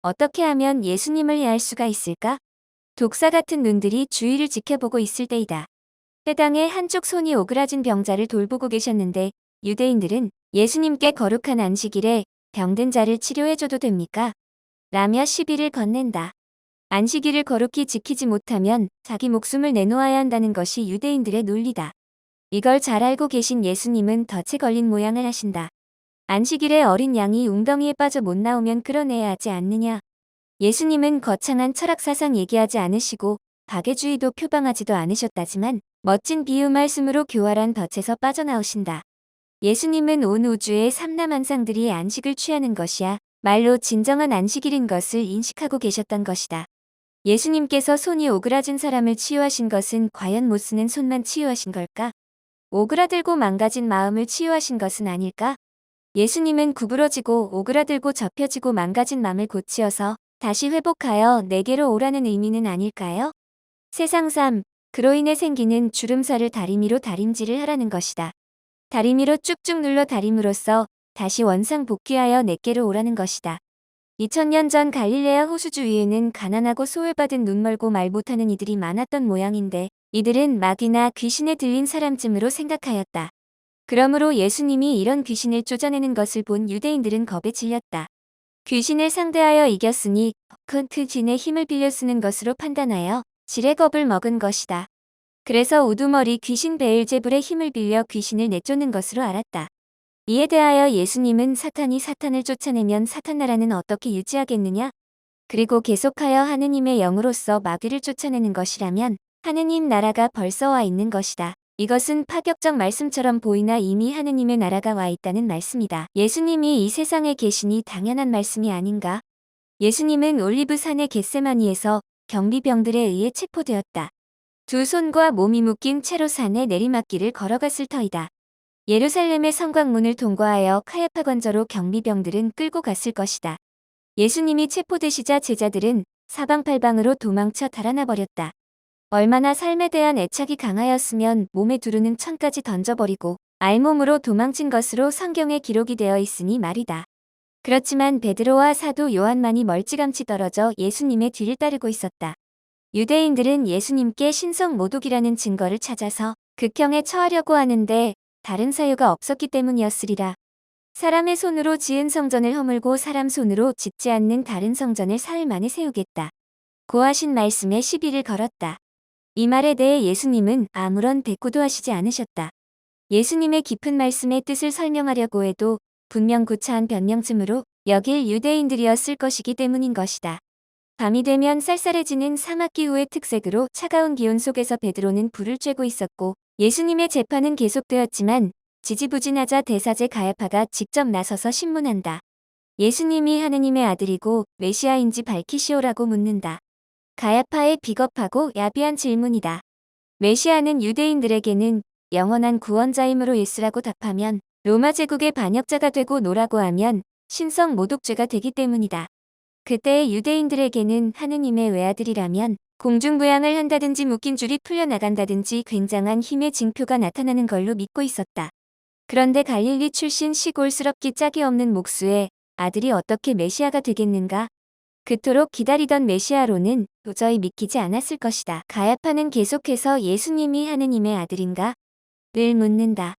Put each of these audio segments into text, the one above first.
어떻게 하면 예수님을 해할 수가 있을까? 독사 같은 눈들이 주위를 지켜보고 있을 때이다. 회당에 한쪽 손이 오그라진 병자를 돌보고 계셨는데 유대인들은 예수님께 거룩한 안식일에 병든 자를 치료해줘도 됩니까? 라며 시비를 건넨다. 안식일을 거룩히 지키지 못하면 자기 목숨을 내놓아야 한다는 것이 유대인들의 논리다. 이걸 잘 알고 계신 예수님은 덫에 걸린 모양을 하신다. 안식일에 어린 양이 웅덩이에 빠져 못 나오면 끌어내야 하지 않느냐. 예수님은 거창한 철학 사상 얘기하지 않으시고 박애주의도 표방하지도 않으셨다지만 멋진 비유 말씀으로 교활한 덫에서 빠져나오신다. 예수님은 온 우주의 삼라만상들이 안식을 취하는 것이야 말로 진정한 안식일인 것을 인식하고 계셨던 것이다. 예수님께서 손이 오그라진 사람을 치유하신 것은 과연 못 쓰는 손만 치유하신 걸까? 오그라들고 망가진 마음을 치유하신 것은 아닐까? 예수님은 구부러지고 오그라들고 접혀지고 망가진 마음을 고치어서 다시 회복하여 내게로 오라는 의미는 아닐까요? 세상 삶, 그로 인해 생기는 주름살을 다리미로 다림질을 하라는 것이다. 다리미로 쭉쭉 눌러 다림으로써 다시 원상 복귀하여 내게로 오라는 것이다. 2000년 전 갈릴레아 호수 주위에는 가난하고 소외받은 눈멀고 말 못하는 이들이 많았던 모양인데 이들은 마귀나 귀신에 들린 사람쯤으로 생각하였다. 그러므로 예수님이 이런 귀신을 쫓아내는 것을 본 유대인들은 겁에 질렸다. 귀신을 상대하여 이겼으니 큰 진의 힘을 빌려 쓰는 것으로 판단하여 질의 겁을 먹은 것이다. 그래서 우두머리 귀신 베엘제불의 힘을 빌려 귀신을 내쫓는 것으로 알았다. 이에 대하여 예수님은 사탄이 사탄을 쫓아내면 사탄 나라는 어떻게 유지하겠느냐? 그리고 계속하여 하느님의 영으로서 마귀를 쫓아내는 것이라면 하느님 나라가 벌써 와 있는 것이다. 이것은 파격적 말씀처럼 보이나 이미 하느님의 나라가 와 있다는 말씀이다. 예수님이 이 세상에 계시니 당연한 말씀이 아닌가? 예수님은 올리브산의 겟세마니에서 경비병들에 의해 체포되었다. 두 손과 몸이 묶인 채로 산에 내리막길을 걸어갔을 터이다. 예루살렘의 성곽문을 통과하여 카야파 관저로 경비병들은 끌고 갔을 것이다. 예수님이 체포되시자 제자들은 사방팔방으로 도망쳐 달아나 버렸다. 얼마나 삶에 대한 애착이 강하였으면 몸에 두르는 천까지 던져버리고 알몸으로 도망친 것으로 성경에 기록이 되어 있으니 말이다. 그렇지만 베드로와 사도 요한만이 멀찌감치 떨어져 예수님의 뒤를 따르고 있었다. 유대인들은 예수님께 신성모독이라는 증거를 찾아서 극형에 처하려고 하는데 다른 사유가 없었기 때문이었으리라. 사람의 손으로 지은 성전을 허물고 사람 손으로 짓지 않는 다른 성전을 사흘 만에 세우겠다. 고하신 말씀에 시비를 걸었다. 이 말에 대해 예수님은 아무런 대꾸도 하시지 않으셨다. 예수님의 깊은 말씀의 뜻을 설명하려고 해도 분명 구차한 변명쯤으로 여길 유대인들이었을 것이기 때문인 것이다. 밤이 되면 쌀쌀해지는 사막기후의 특색으로 차가운 기온 속에서 베드로는 불을 쬐고 있었고 예수님의 재판은 계속되었지만 지지부진하자 대사제 가야파가 직접 나서서 신문한다. 예수님이 하느님의 아들이고 메시아인지 밝히시오라고 묻는다. 가야파의 비겁하고 야비한 질문이다. 메시아는 유대인들에게는 영원한 구원자이므로 예수라고 답하면 로마 제국의 반역자가 되고 노라고 하면 신성 모독죄가 되기 때문이다. 그때의 유대인들에게는 하느님의 외아들이라면 공중부양을 한다든지 묶인 줄이 풀려나간다든지 굉장한 힘의 징표가 나타나는 걸로 믿고 있었다. 그런데 갈릴리 출신 시골스럽기 짝이 없는 목수의 아들이 어떻게 메시아가 되겠는가? 그토록 기다리던 메시아로는 도저히 믿기지 않았을 것이다. 가야파는 계속해서 예수님이 하느님의 아들인가? 를 묻는다.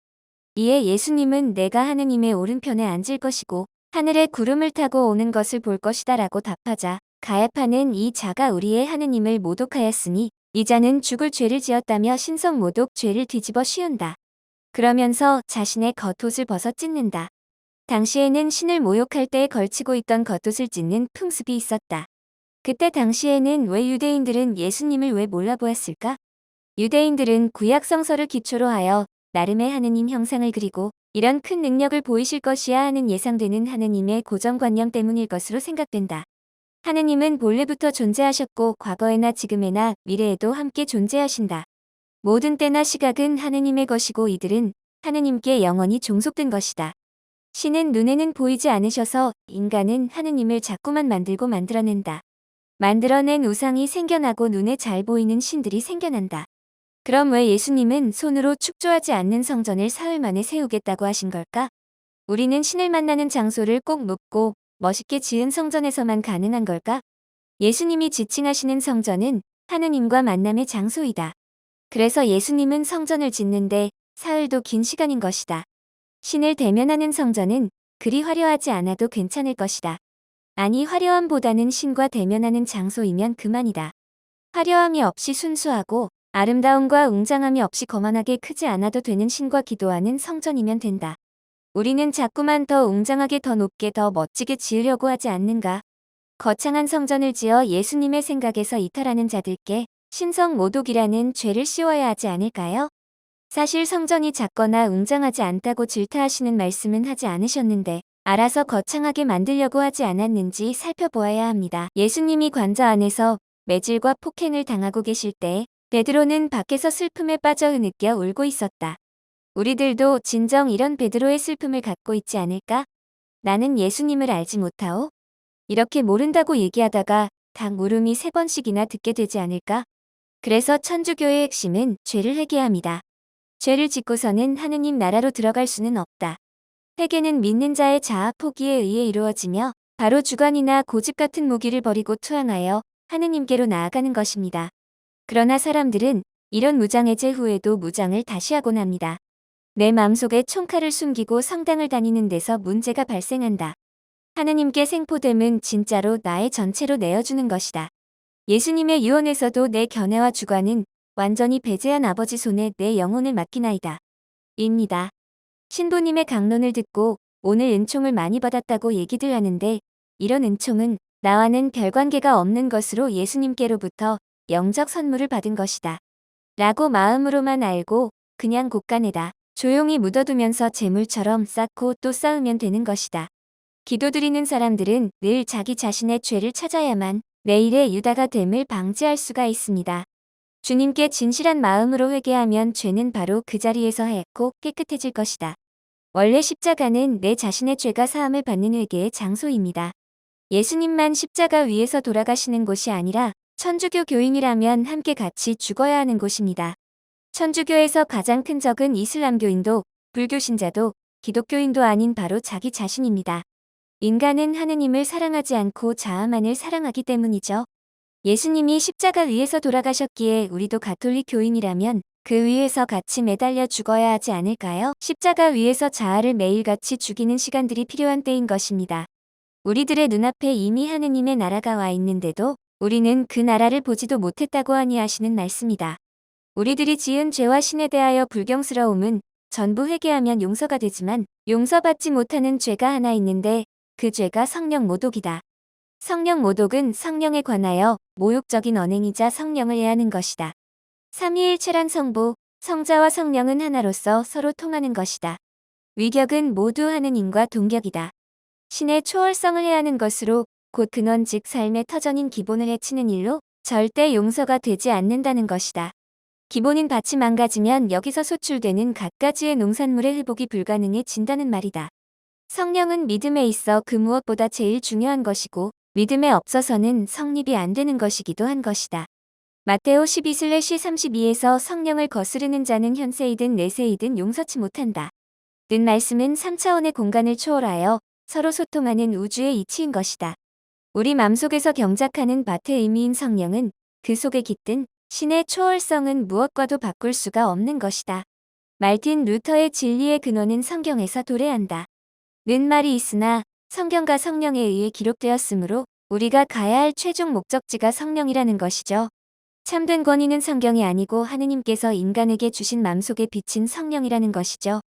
이에 예수님은 내가 하느님의 오른편에 앉을 것이고 하늘에 구름을 타고 오는 것을 볼 것이다 라고 답하자 가야파는 이 자가 우리의 하느님을 모독하였으니 이 자는 죽을 죄를 지었다며 신성 모독 죄를 뒤집어 씌운다. 그러면서 자신의 겉옷을 벗어 찢는다. 당시에는 신을 모욕할 때에 걸치고 있던 겉옷을 찢는 풍습이 있었다. 그때 당시에는 왜 유대인들은 예수님을 왜 몰라보았을까? 유대인들은 구약 성서를 기초로 하여 나름의 하느님 형상을 그리고 이런 큰 능력을 보이실 것이야 하는 예상되는 하느님의 고정관념 때문일 것으로 생각된다. 하느님은 본래부터 존재하셨고 과거에나 지금에나 미래에도 함께 존재하신다. 모든 때나 시각은 하느님의 것이고 이들은 하느님께 영원히 종속된 것이다. 신은 눈에는 보이지 않으셔서 인간은 하느님을 자꾸만 만들고 만들어낸다. 만들어낸 우상이 생겨나고 눈에 잘 보이는 신들이 생겨난다. 그럼 왜 예수님은 손으로 축조하지 않는 성전을 사흘 만에 세우겠다고 하신 걸까? 우리는 신을 만나는 장소를 꼭 묻고 멋있게 지은 성전에서만 가능한 걸까? 예수님이 지칭하시는 성전은 하느님과 만남의 장소이다. 그래서 예수님은 성전을 짓는데 사흘도 긴 시간인 것이다. 신을 대면하는 성전은 그리 화려하지 않아도 괜찮을 것이다. 아니, 화려함보다는 신과 대면하는 장소이면 그만이다. 화려함이 없이 순수하고 아름다움과 웅장함이 없이 거만하게 크지 않아도 되는 신과 기도하는 성전이면 된다. 우리는 자꾸만 더 웅장하게 더 높게 더 멋지게 지으려고 하지 않는가? 거창한 성전을 지어 예수님의 생각에서 이탈하는 자들께 신성모독이라는 죄를 씌워야 하지 않을까요? 사실 성전이 작거나 웅장하지 않다고 질타하시는 말씀은 하지 않으셨는데 알아서 거창하게 만들려고 하지 않았는지 살펴보아야 합니다. 예수님이 관저 안에서 매질과 폭행을 당하고 계실 때 베드로는 밖에서 슬픔에 빠져 흐느껴 울고 있었다. 우리들도 진정 이런 베드로의 슬픔을 갖고 있지 않을까? 나는 예수님을 알지 못하오? 이렇게 모른다고 얘기하다가 닭 물음이 3번씩이나 듣게 되지 않을까? 그래서 천주교의 핵심은 죄를 회개합니다. 죄를 짓고서는 하느님 나라로 들어갈 수는 없다. 회개는 믿는 자의 자아 포기에 의해 이루어지며 바로 주관이나 고집 같은 무기를 버리고 투항하여 하느님께로 나아가는 것입니다. 그러나 사람들은 이런 무장해제 후에도 무장을 다시 하곤 합니다. 내 마음속에 총칼을 숨기고 성당을 다니는 데서 문제가 발생한다. 하느님께 생포됨은 진짜로 나의 전체로 내어주는 것이다. 예수님의 유언에서도 내 견해와 주관은 완전히 배제한 아버지 손에 내 영혼을 맡기나이다. 입니다. 신부님의 강론을 듣고 오늘 은총을 많이 받았다고 얘기들 하는데 이런 은총은 나와는 별 관계가 없는 것으로 예수님께로부터 영적 선물을 받은 것이다. 라고 마음으로만 알고 그냥 곳간에다 조용히 묻어두면서 재물처럼 쌓고 또 쌓으면 되는 것이다. 기도드리는 사람들은 늘 자기 자신의 죄를 찾아야만 내일의 유다가 됨을 방지할 수가 있습니다. 주님께 진실한 마음으로 회개하면 죄는 바로 그 자리에서 하얗고 깨끗해질 것이다. 원래 십자가는 내 자신의 죄가 사함을 받는 회개의 장소입니다. 예수님만 십자가 위에서 돌아가시는 곳이 아니라 천주교 교인이라면 함께 같이 죽어야 하는 곳입니다. 천주교에서 가장 큰 적은 이슬람교인도 불교 신자도 기독교인도 아닌 바로 자기 자신입니다. 인간은 하느님을 사랑하지 않고 자아만을 사랑하기 때문이죠. 예수님이 십자가 위에서 돌아가셨기에 우리도 가톨릭 교인이라면 그 위에서 같이 매달려 죽어야 하지 않을까요? 십자가 위에서 자아를 매일같이 죽이는 시간들이 필요한 때인 것입니다. 우리들의 눈앞에 이미 하느님의 나라가 와 있는데도 우리는 그 나라를 보지도 못했다고 하니 하시는 말씀이다. 우리들이 지은 죄와 신에 대하여 불경스러움은 전부 회개하면 용서가 되지만 용서받지 못하는 죄가 하나 있는데 그 죄가 성령모독이다. 성령모독은 성령에 관하여 모욕적인 언행이자 성령을 해하는 것이다. 삼위일체란 성부, 성자와 성령은 하나로서 서로 통하는 것이다. 위격은 모두 하느님과 동격이다. 신의 초월성을 해하는 것으로 곧 근원 즉 삶의 터전인 기본을 해치는 일로 절대 용서가 되지 않는다는 것이다. 기본인 밭이 망가지면 여기서 소출되는 갖가지의 농산물의 회복이 불가능해진다는 말이다. 성령은 믿음에 있어 그 무엇보다 제일 중요한 것이고 믿음에 없어서는 성립이 안 되는 것이기도 한 것이다. 마테오 12/32에서 성령을 거스르는 자는 현세이든 내세이든 용서치 못한다. 는 말씀은 3차원의 공간을 초월하여 서로 소통하는 우주의 이치인 것이다. 우리 맘속에서 경작하는 밭의 의미인 성령은 그 속에 깃든 신의 초월성은 무엇과도 바꿀 수가 없는 것이다. 말틴 루터의 진리의 근원은 성경에서 도래한다. 는 말이 있으나 성경과 성령에 의해 기록되었으므로 우리가 가야 할 최종 목적지가 성령이라는 것이죠. 참된 권위는 성경이 아니고 하느님께서 인간에게 주신 맘속에 비친 성령이라는 것이죠.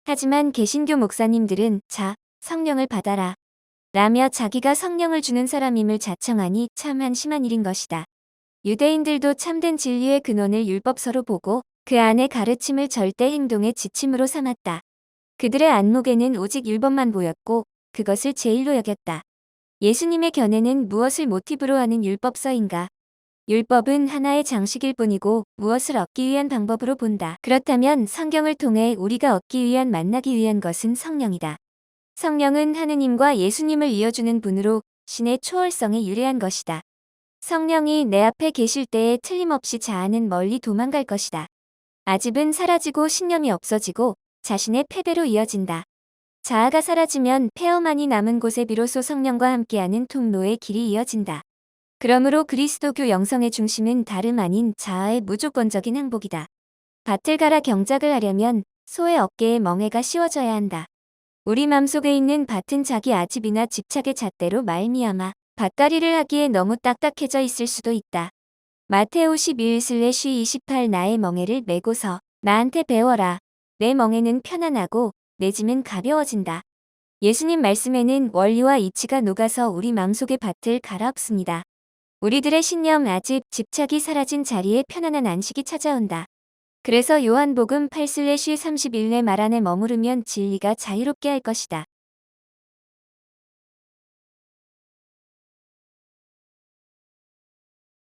하지만 개신교 목사님들은 자, 성령을 받아라 라며 자기가 성령을 주는 사람임을 자청하니 참 한심한 일인 것이다. 유대인들도 참된 진리의 근원을 율법서로 보고 그 안의 가르침을 절대 행동의 지침으로 삼았다. 그들의 안목에는 오직 율법만 보였고 그것을 제일로 여겼다. 예수님의 견해는 무엇을 모티브로 하는 율법서인가? 율법은 하나의 장식일 뿐이고 무엇을 얻기 위한 방법으로 본다. 그렇다면 성경을 통해 우리가 얻기 위한 만나기 위한 것은 성령이다. 성령은 하느님과 예수님을 이어주는 분으로 신의 초월성에 유래한 것이다. 성령이 내 앞에 계실 때에 틀림없이 자아는 멀리 도망갈 것이다. 아집은 사라지고 신념이 없어지고 자신의 패배로 이어진다. 자아가 사라지면 폐허만이 남은 곳에 비로소 성령과 함께하는 통로의 길이 이어진다. 그러므로 그리스도교 영성의 중심은 다름 아닌 자아의 무조건적인 행복이다. 밭을 갈아 경작을 하려면 소의 어깨에 멍에가 씌워져야 한다. 우리 맘속에 있는 밭은 자기 아집이나 집착의 잣대로 말미암아 밭갈이를 하기에 너무 딱딱해져 있을 수도 있다. 마테오 11/28 나의 멍에를 메고서 나한테 배워라. 내 멍에는 편안하고 내 짐은 가벼워진다. 예수님 말씀에는 원리와 이치가 녹아서 우리 마음속의 밭을 갈아엎습니다. 우리들의 신념, 아집, 집착이 사라진 자리에 편안한 안식이 찾아온다. 그래서 요한복음 8/31에 말 안에 머무르면 진리가 자유롭게 할 것이다.